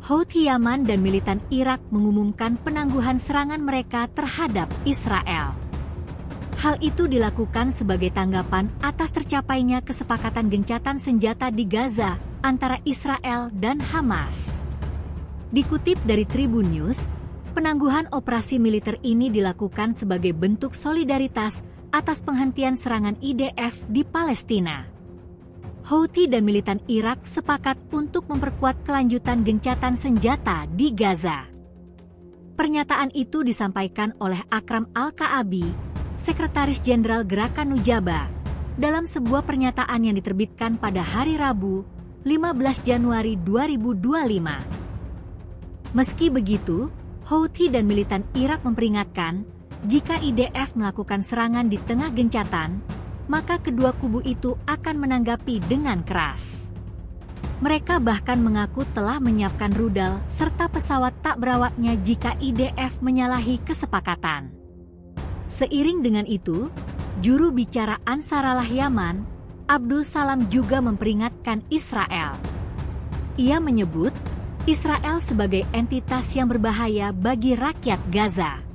Houthi Yaman dan militan Irak mengumumkan penangguhan serangan mereka terhadap Israel. Hal itu dilakukan sebagai tanggapan atas tercapainya kesepakatan gencatan senjata di Gaza antara Israel dan Hamas. Dikutip dari Tribun News, penangguhan operasi militer ini dilakukan sebagai bentuk solidaritas atas penghentian serangan IDF di Palestina. Houthi dan militan Irak sepakat untuk memperkuat kelanjutan gencatan senjata di Gaza. Pernyataan itu disampaikan oleh Akram Al-Ka'abi, Sekretaris Jenderal Gerakan Nujaba, dalam sebuah pernyataan yang diterbitkan pada hari Rabu, 15 Januari 2025. Meski begitu, Houthi dan militan Irak memperingatkan, jika IDF melakukan serangan di tengah gencatan, maka kedua kubu itu akan menanggapi dengan keras. Mereka bahkan mengaku telah menyiapkan rudal serta pesawat tak berawaknya jika IDF menyalahi kesepakatan. Seiring dengan itu, juru bicara Ansarallah Yaman, Abdul Salam juga memperingatkan Israel. Ia menyebut Israel sebagai entitas yang berbahaya bagi rakyat Gaza.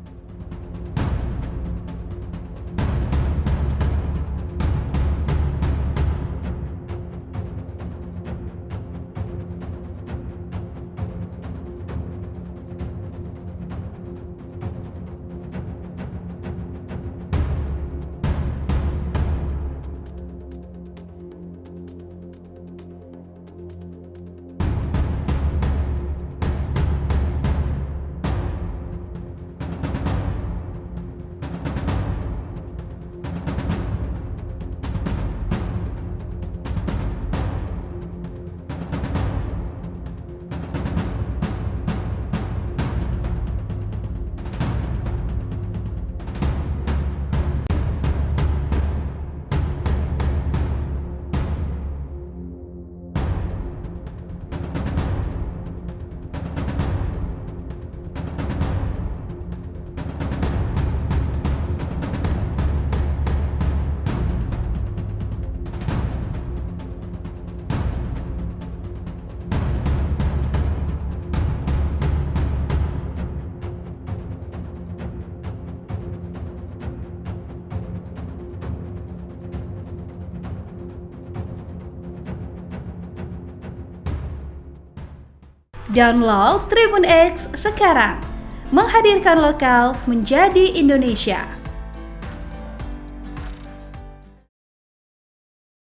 Download Tribun X sekarang, menghadirkan lokal menjadi Indonesia.